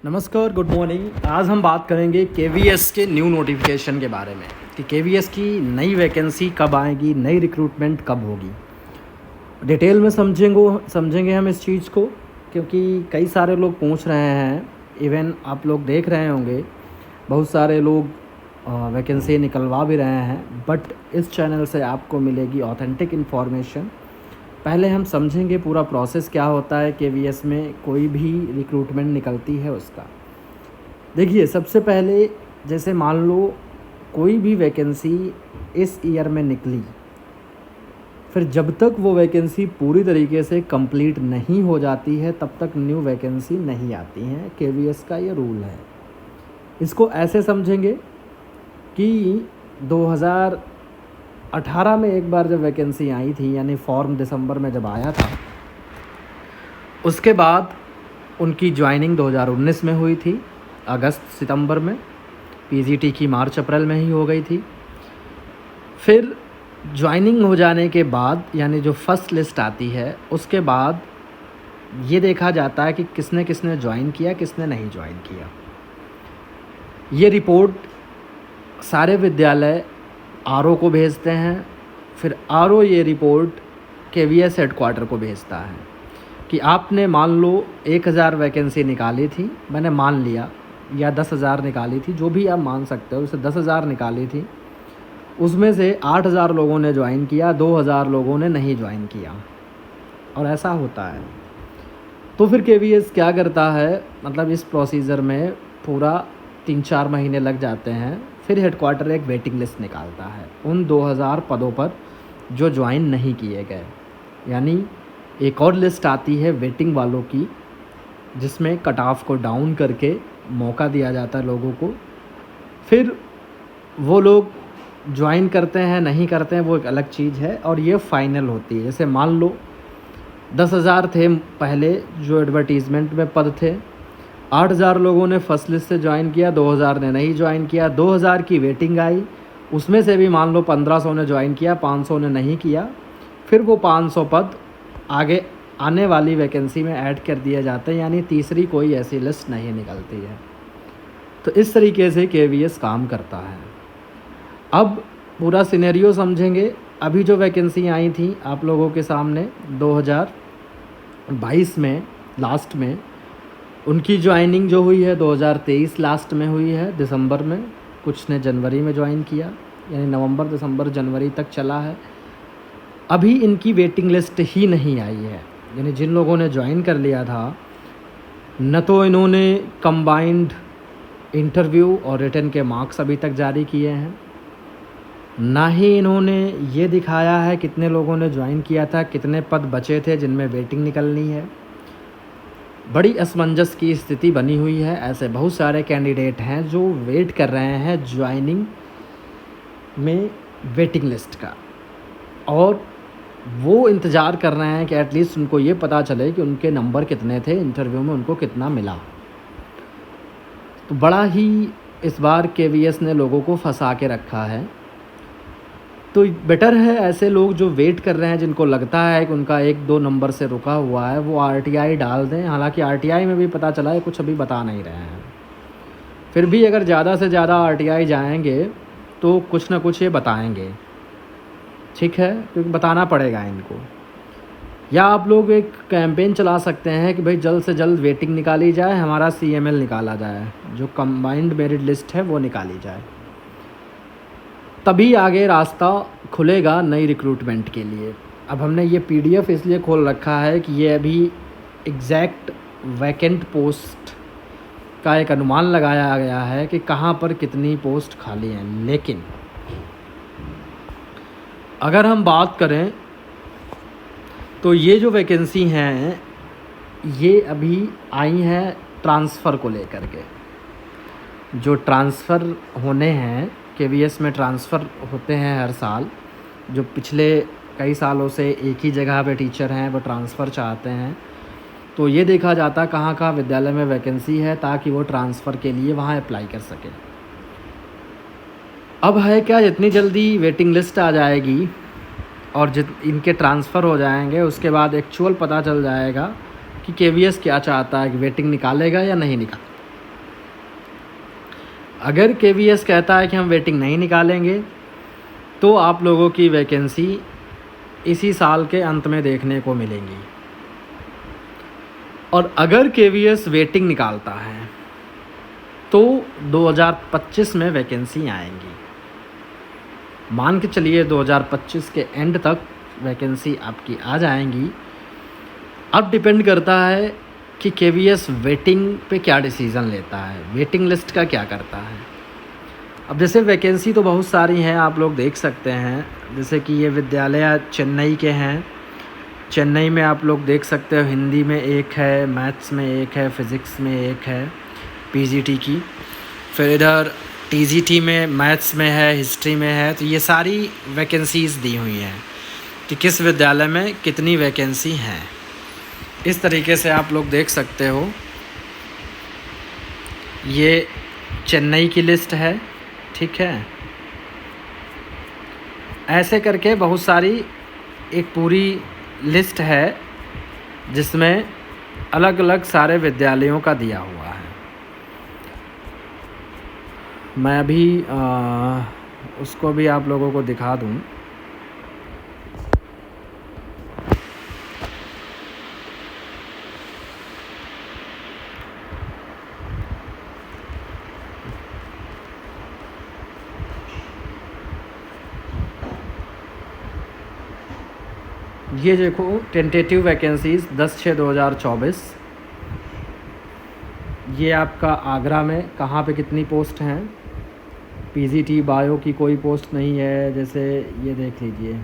नमस्कार, good morning. आज हम बात करेंगे केवीएस के न्यू नोटिफिकेशन के बारे में कि केवीएस की नई वैकेंसी कब आएगी, नई रिक्रूटमेंट कब होगी। डिटेल में समझेंगे हम इस चीज़ को, क्योंकि कई सारे लोग पूछ रहे हैं। इवन आप लोग देख रहे होंगे बहुत सारे लोग वैकेंसी निकलवा भी रहे हैं, बट इस चैनल से आपको मिलेगी ऑथेंटिक इन्फॉर्मेशन। पहले हम समझेंगे पूरा प्रोसेस क्या होता है केवीएस में कोई भी रिक्रूटमेंट निकलती है उसका। देखिए, सबसे पहले जैसे मान लो कोई भी वैकेंसी इस ईयर में निकली, फिर जब तक वो वैकेंसी पूरी तरीके से कंप्लीट नहीं हो जाती है तब तक न्यू वैकेंसी नहीं आती हैं। केवीएस का ये रूल है। इसको ऐसे समझेंगे कि 2018 में एक बार जब वैकेंसी आई थी, यानी फॉर्म दिसंबर में जब आया था, उसके बाद उनकी ज्वाइनिंग 2019 में हुई थी, अगस्त सितंबर में। पीजीटी की मार्च अप्रैल में ही हो गई थी। फिर ज्वाइनिंग हो जाने के बाद, यानी जो फर्स्ट लिस्ट आती है, उसके बाद ये देखा जाता है कि किसने किसने ज्वाइन किया, किसने नहीं ज्वाइन किया। ये रिपोर्ट सारे विद्यालय आरओ को भेजते हैं। फिर आरओ ये रिपोर्ट केवीएस हेडक्वार्टर को भेजता है कि आपने मान लो 1000 वैकेंसी निकाली थी, मैंने मान लिया, या 10,000 निकाली थी, जो भी आप मान सकते हो। उसे 10,000 निकाली थी, उसमें से 8,000 लोगों ने ज्वाइन किया, 2,000 लोगों ने नहीं ज्वाइन किया, और ऐसा होता है। तो फिर केवीएस क्या करता है, मतलब इस प्रोसीजर में पूरा 3-4 महीने लग जाते हैं। फिर हेडक्वार्टर एक वेटिंग लिस्ट निकालता है उन 2,000 पदों पर जो ज्वाइन नहीं किए गए। यानी एक और लिस्ट आती है वेटिंग वालों की, जिसमें कट ऑफ को डाउन करके मौका दिया जाता है लोगों को। फिर वो लोग ज्वाइन करते हैं नहीं करते हैं, वो एक अलग चीज़ है, और ये फाइनल होती है। जैसे मान लो 10,000 थे पहले जो एडवर्टीज़मेंट में पद थे, 8,000 लोगों ने फर्स्ट लिस्ट से ज्वाइन किया, 2,000 ने नहीं ज्वाइन किया, 2,000 की वेटिंग आई, उसमें से भी मान लो 1,500 ने ज्वाइन किया, 500 ने नहीं किया। फिर वो 500 पद आगे आने वाली वैकेंसी में ऐड कर दिए जाते हैं, यानी तीसरी कोई ऐसी लिस्ट नहीं निकलती है। तो इस तरीके से केवीएस काम करता है। अब पूरा सिनेरियो समझेंगे। अभी जो वैकेंसी आई थी आप लोगों के सामने 2022 में लास्ट में, उनकी ज्वाइनिंग जो हुई है 2023 लास्ट में हुई है, दिसंबर में। कुछ ने जनवरी में ज्वाइन किया, यानी नवंबर, दिसंबर, जनवरी तक चला है। अभी इनकी वेटिंग लिस्ट ही नहीं आई है, यानी जिन लोगों ने ज्वाइन कर लिया था, न तो इन्होंने कंबाइंड इंटरव्यू और रिटन के मार्क्स अभी तक जारी किए हैं, ना ही इन्होंने ये दिखाया है कितने लोगों ने ज्वाइन किया था, कितने पद बचे थे जिनमें वेटिंग निकलनी है। बड़ी असमंजस की स्थिति बनी हुई है। ऐसे बहुत सारे कैंडिडेट हैं जो वेट कर रहे हैं ज्वाइनिंग में वेटिंग लिस्ट का, और वो इंतज़ार कर रहे हैं कि एटलीस्ट उनको ये पता चले कि उनके नंबर कितने थे, इंटरव्यू में उनको कितना मिला। तो बड़ा ही इस बार केवीएस ने लोगों को फंसा के रखा है। तो बेटर है ऐसे लोग जो वेट कर रहे हैं, जिनको लगता है कि उनका 1-2 नंबर से रुका हुआ है, वो आरटीआई डाल दें। हालांकि आरटीआई में भी पता चला है कुछ अभी बता नहीं रहे हैं। फिर भी अगर ज़्यादा से ज़्यादा आरटीआई जाएंगे तो कुछ ना कुछ ये बताएंगे, ठीक है, क्योंकि बताना पड़ेगा इनको। या आप लोग एक कैंपेन चला सकते हैं कि भाई जल्द से जल्द वेटिंग निकाली जाए, हमारा सीएमएल निकाला जाए, जो कंबाइंड मेरिट लिस्ट है वो निकाली जाए, तभी आगे रास्ता खुलेगा नई रिक्रूटमेंट के लिए। अब हमने ये पीडीएफ इसलिए खोल रखा है कि ये अभी एग्जैक्ट वैकेंट पोस्ट का एक अनुमान लगाया गया है कि कहाँ पर कितनी पोस्ट खाली हैं। लेकिन अगर हम बात करें तो ये जो वैकेंसी हैं ये अभी आई हैं ट्रांसफ़र को लेकर के। जो ट्रांसफ़र होने हैं, केवीएस में ट्रांसफ़र होते हैं हर साल। जो पिछले कई सालों से एक ही जगह पे टीचर हैं वो ट्रांसफ़र चाहते हैं, तो ये देखा जाता है कहाँ कहाँ विद्यालय में वैकेंसी है ताकि वो ट्रांसफ़र के लिए वहाँ अप्लाई कर सकें। अब है क्या, जितनी जल्दी वेटिंग लिस्ट आ जाएगी और इनके ट्रांसफ़र हो जाएंगे, उसके बाद एक्चुअल पता चल जाएगा कि केवीएस क्या चाहता है, कि वेटिंग निकालेगा या नहीं अगर केवीएस कहता है कि हम वेटिंग नहीं निकालेंगे तो आप लोगों की वैकेंसी इसी साल के अंत में देखने को मिलेंगी। और अगर केवीएस वेटिंग निकालता है तो 2025 में वैकेंसी आएंगी। मान के चलिए 2025 के एंड तक वैकेंसी आपकी आ जाएंगी। अब डिपेंड करता है कि केवीएस वेटिंग पे क्या डिसीज़न लेता है, वेटिंग लिस्ट का क्या करता है। अब जैसे वैकेंसी तो बहुत सारी हैं, आप लोग देख सकते हैं। जैसे कि ये विद्यालय चेन्नई के हैं। चेन्नई में आप लोग देख सकते हो हिंदी में एक है, मैथ्स में एक है, फिज़िक्स में एक है पीजीटी की। फिर इधर टीजीटी में मैथ्स में है, हिस्ट्री में है। तो ये सारी वैकेंसीज़ दी हुई हैं कि किस विद्यालय में कितनी वैकेंसी हैं। इस तरीके से आप लोग देख सकते हो। ये चेन्नई की लिस्ट है, ठीक है। ऐसे करके बहुत सारी एक पूरी लिस्ट है जिसमें अलग अलग सारे विद्यालयों का दिया हुआ है। मैं अभी उसको भी आप लोगों को दिखा दूं। ये देखो टेंटेटिव वैकेंसीज़ 10/6/2024। ये आपका आगरा में कहाँ पे कितनी पोस्ट हैं। पीजीटी बायो की कोई पोस्ट नहीं है। जैसे ये देख लीजिए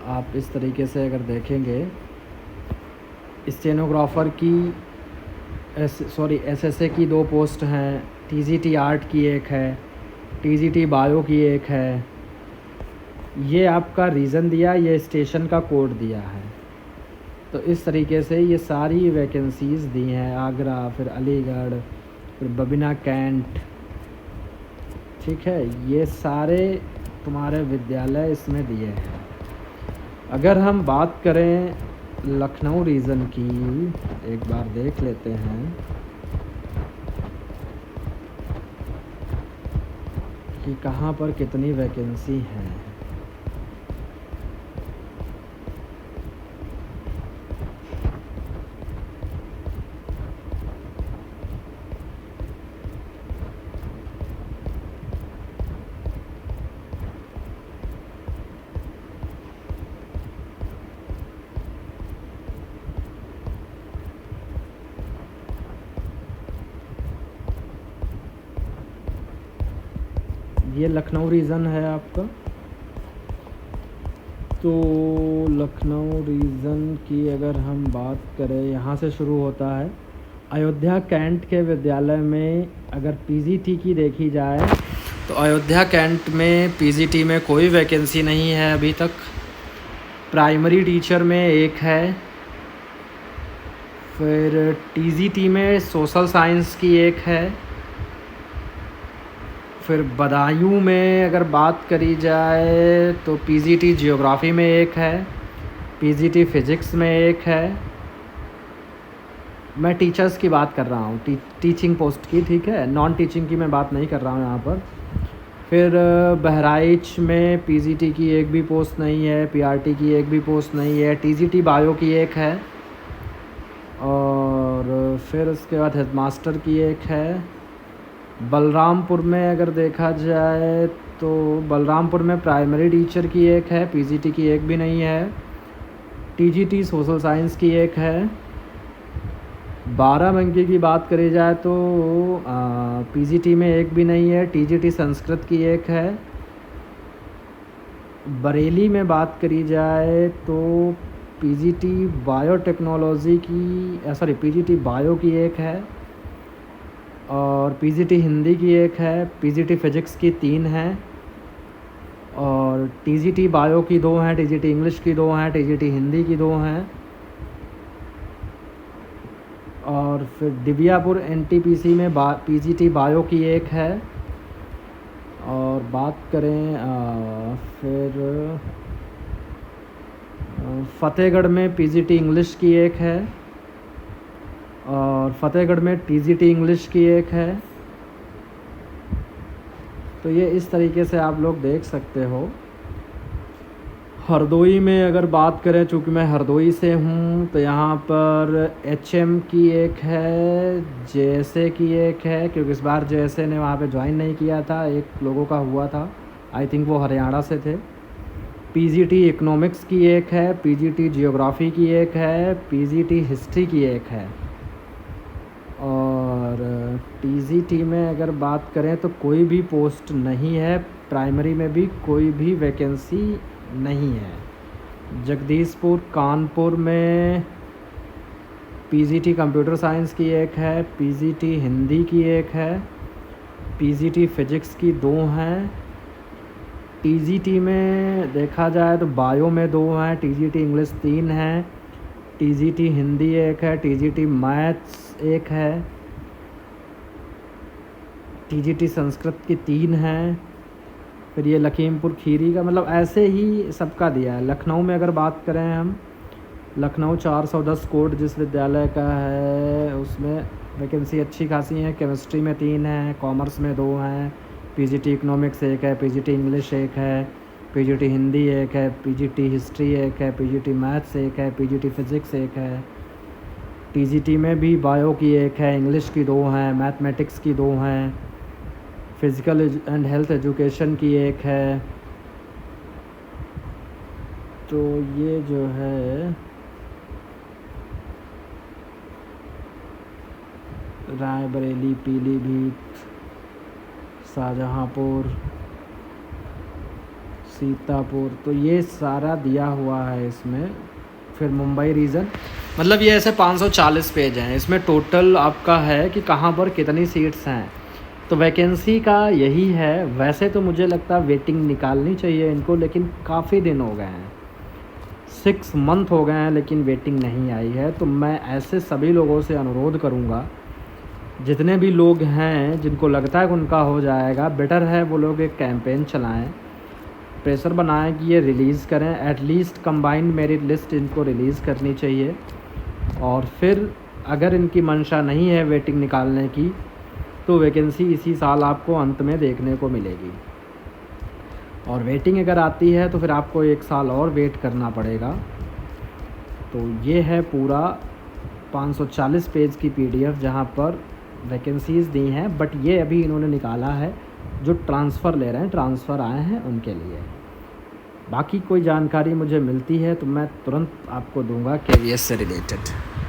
आप, इस तरीके से अगर देखेंगे स्टेनोग्राफ़र की एसएसए की 2 पोस्ट हैं। टीजीटी आर्ट की एक है, टीजीटी बायो की एक है। ये आपका रीज़न दिया, ये स्टेशन का कोड दिया है। तो इस तरीके से ये सारी वैकेंसीज़ दी हैं। आगरा, फिर अलीगढ़, फिर बबिना कैंट, ठीक है। ये सारे तुम्हारे विद्यालय इसमें दिए हैं। अगर हम बात करें लखनऊ रीजन की, एक बार देख लेते हैं कि कहाँ पर कितनी वैकेंसी हैं। ये लखनऊ रीजन है आपका। तो लखनऊ रीजन की अगर हम बात करें, यहाँ से शुरू होता है। अयोध्या कैंट के विद्यालय में अगर पीजीटी की देखी जाए तो अयोध्या कैंट में पीजीटी में कोई वैकेंसी नहीं है अभी तक। प्राइमरी टीचर में एक है। फिर टीजीटी में सोशल साइंस की एक है। फिर बदायूं में अगर बात करी जाए तो पीजीटी जियोग्राफी में एक है, पीजीटी फिज़िक्स में एक है। मैं टीचर्स की बात कर रहा हूँ, टीचिंग पोस्ट की, ठीक है। नॉन टीचिंग की मैं बात नहीं कर रहा हूँ यहाँ पर। फिर बहराइच में पीजीटी की एक भी पोस्ट नहीं है, पीआरटी की एक भी पोस्ट नहीं है। टीजीटी बायो की एक है। और फिर उसके बाद हेडमास्टर की एक है। बलरामपुर में अगर देखा जाए तो बलरामपुर में प्राइमरी टीचर की एक है, पीजीटी की एक भी नहीं है। टीजीटी सोशल साइंस की एक है। बाराबंकी की बात करी जाए तो पीजीटी में एक भी नहीं है, टीजीटी संस्कृत की एक है। बरेली में बात करी जाए तो पीजीटी बायोटेक्नोलॉजी की पीजीटी बायो की एक है और पीजीटी हिंदी की एक है। पीजीटी फिज़िक्स की 3 हैं और टीजीटी बायो की 2 हैं, टीजीटी इंग्लिश की 2 हैं, टीजीटी हिंदी की 2 हैं। और फिर दिव्यापुर एनटीपीसी में पीजीटी बायो की एक है। और बात करें फिर फ़तेहगढ़ में पीजीटी इंग्लिश की एक है और फ़तेहगढ़ में टीजीटी इंग्लिश की एक है। तो ये इस तरीके से आप लोग देख सकते हो। हरदोई में अगर बात करें, चूँकि मैं हरदोई से हूँ, तो यहाँ पर HM की एक है, JSA की एक है, क्योंकि इस बार JSA ने वहाँ पे ज्वाइन नहीं किया था, एक लोगों का हुआ था, आई थिंक वो हरियाणा से थे। PGT इकोनॉमिक्स की एक है, PGT जियोग्राफ़ी की एक है, PGT हिस्ट्री की एक है। और TGT में अगर बात करें तो कोई भी पोस्ट नहीं है, प्राइमरी में भी कोई भी वैकेंसी नहीं है। जगदीशपुर कानपुर में PGT कंप्यूटर साइंस की एक है, PGT हिंदी की एक है, PGT फिजिक्स की 2 हैं। TGT में देखा जाए तो बायो में 2 हैं, TGT इंग्लिश 3 हैं, TGT हिंदी एक है, TGT मैथ्स एक है, TGT संस्कृत की 3 हैं। फिर ये लखीमपुर खीरी का, मतलब ऐसे ही सबका दिया है। लखनऊ में अगर बात करें हम, लखनऊ 410 कोट जिस विद्यालय का है, उसमें वैकेंसी अच्छी खासी है। केमिस्ट्री में 3 हैं, कॉमर्स में 2 हैं, PGT इकोनॉमिक्स एक है, PGT इंग्लिश एक है, PGT हिंदी एक है, PGT हिस्ट्री एक है, PGT मैथ्स एक है, PGT फिज़िक्स एक है। TGT में भी बायो की एक है, इंग्लिश की 2 हैं, मैथमेटिक्स की 2 हैं, फिज़िकल एंड हेल्थ एजुकेशन की एक है। तो ये जो है रायबरेली, पीलीभीत, शाहजहाँपुर, सीतापुर, तो ये सारा दिया हुआ है इसमें। फिर मुंबई रीजन, मतलब ये ऐसे 540 पेज हैं। इसमें टोटल आपका है कि कहाँ पर कितनी सीट्स हैं। तो वैकेंसी का यही है। वैसे तो मुझे लगता है वेटिंग निकालनी चाहिए इनको, लेकिन काफ़ी दिन हो गए हैं, 6 मंथ हो गए हैं, लेकिन वेटिंग नहीं आई है। तो मैं ऐसे सभी लोगों से अनुरोध करूँगा, जितने भी लोग हैं जिनको लगता है कि उनका हो जाएगा, बेटर है वो लोग एक कैंपेन चलाएं, प्रेशर बनाएं कि ये रिलीज़ करें। एटलीस्ट कंबाइंड मेरिट लिस्ट इनको रिलीज़ करनी चाहिए। और फिर अगर इनकी मंशा नहीं है वेटिंग निकालने की, तो वैकेंसी इसी साल आपको अंत में देखने को मिलेगी। और वेटिंग अगर आती है तो फिर आपको 1 साल और वेट करना पड़ेगा। तो ये है पूरा 540 पेज की PDF जहाँ पर वैकेंसीज़ दी हैं। बट ये अभी इन्होंने निकाला है जो ट्रांसफ़र ले रहे हैं, ट्रांसफ़र आए हैं उनके लिए। बाकी कोई जानकारी मुझे मिलती है तो मैं तुरंत आपको दूंगा KVS से रिलेटेड।